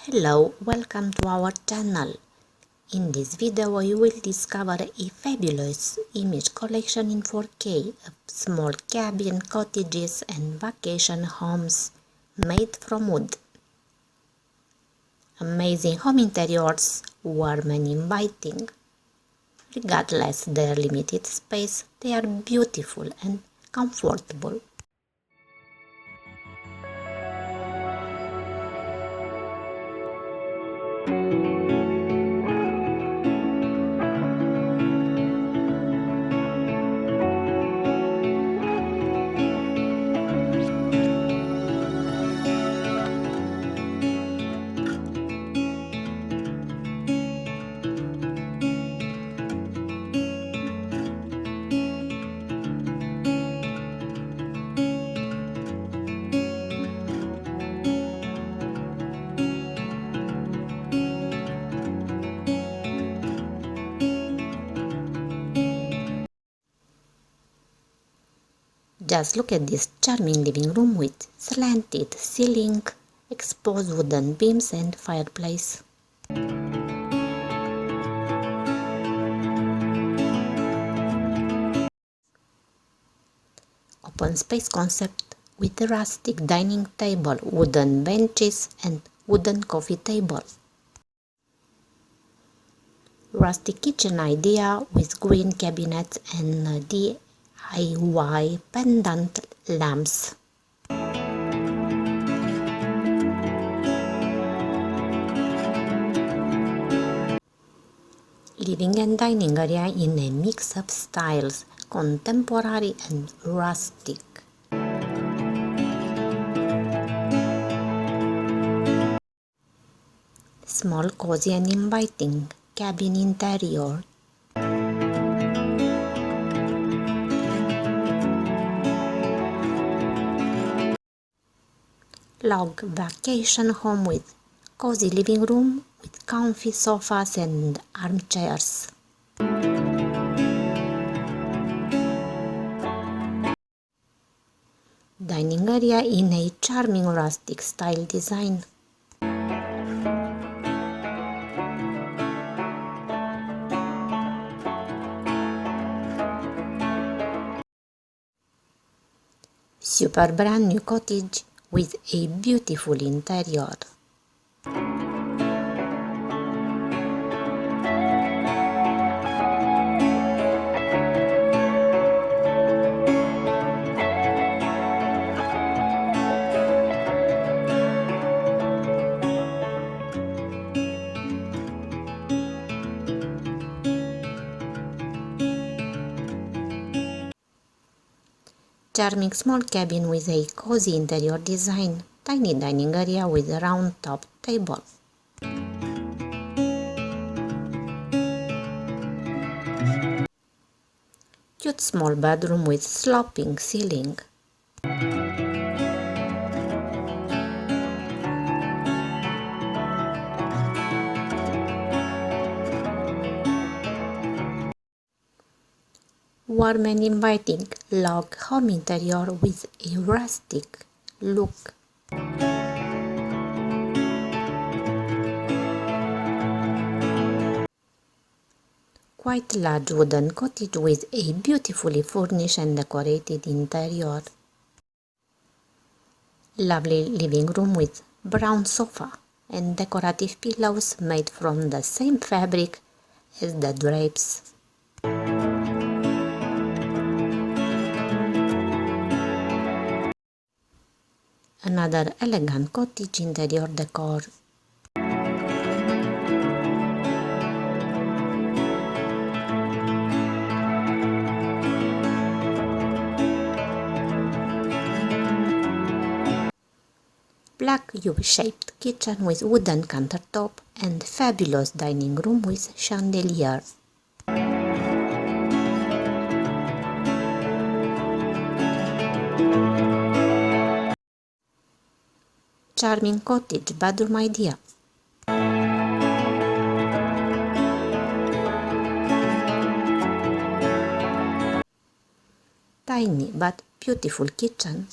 Hello, welcome to our channel. In this video you will discover a fabulous image collection in 4K of small cabin, cottages and vacation homes made from wood. Amazing home interiors, warm and inviting. Regardless their limited space, they are beautiful and comfortable. Just look at this charming living room with slanted ceiling, exposed wooden beams and fireplace. Open space concept with a rustic dining table, wooden benches and wooden coffee table. Rustic kitchen idea with green cabinets and DIY pendant lamps. Living and dining area in a mix of styles, contemporary and rustic. Small, cozy and inviting cabin interior. Log vacation home with cozy living room with comfy sofas and armchairs. Dining area in a charming rustic style design. Super brand new cottage with a beautiful interior. Charming small cabin with a cozy interior design, tiny dining area with a round top table. Cute small bedroom with sloping ceiling. Warm and inviting log home interior with a rustic look. Quite large wooden cottage with a beautifully furnished and decorated interior. Lovely living room with brown sofa and decorative pillows made from the same fabric as the drapes. Another elegant cottage interior decor. Black U-shaped kitchen with wooden countertop and fabulous dining room with chandelier. Charming cottage bedroom idea. Tiny but beautiful kitchen.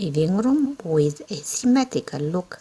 living room with a symmetrical look.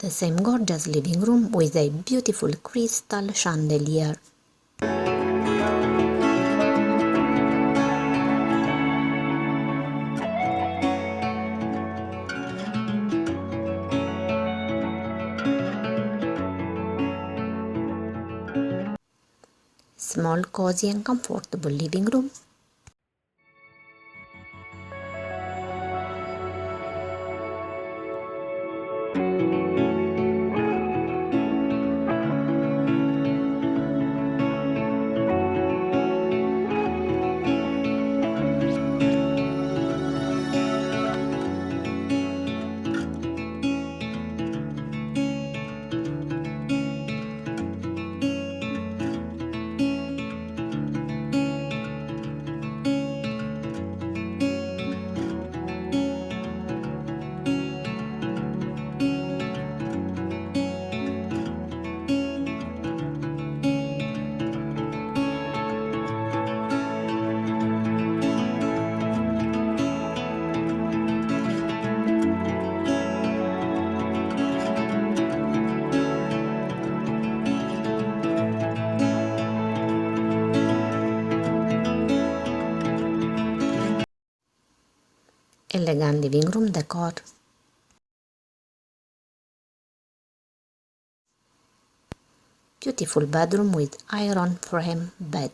The same gorgeous living room with a beautiful crystal chandelier. Small, cozy and comfortable living room. Elegant living room decor. Beautiful bedroom with iron frame bed.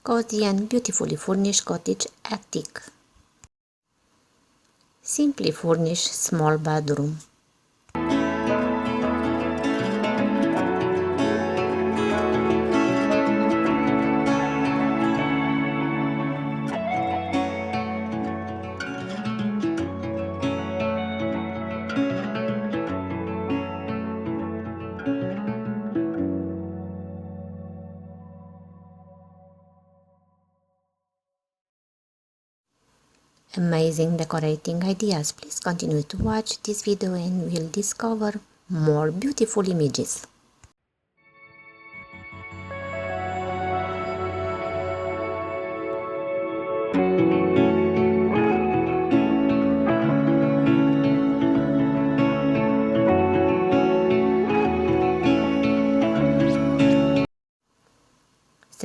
Cozy and beautifully furnished cottage attic. Simply furnished small bedroom. Amazing decorating ideas. Please continue to watch this video and we'll discover more beautiful images.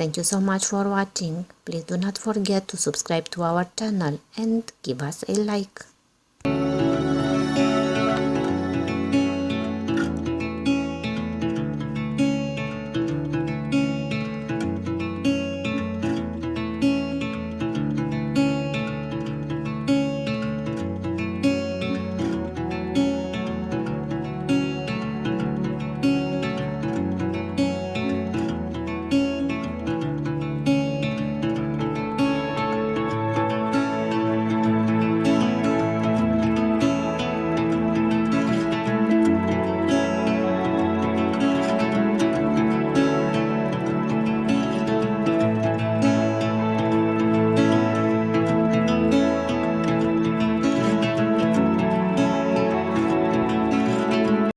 Thank you so much for watching. Please do not forget to subscribe to our channel and give us a like.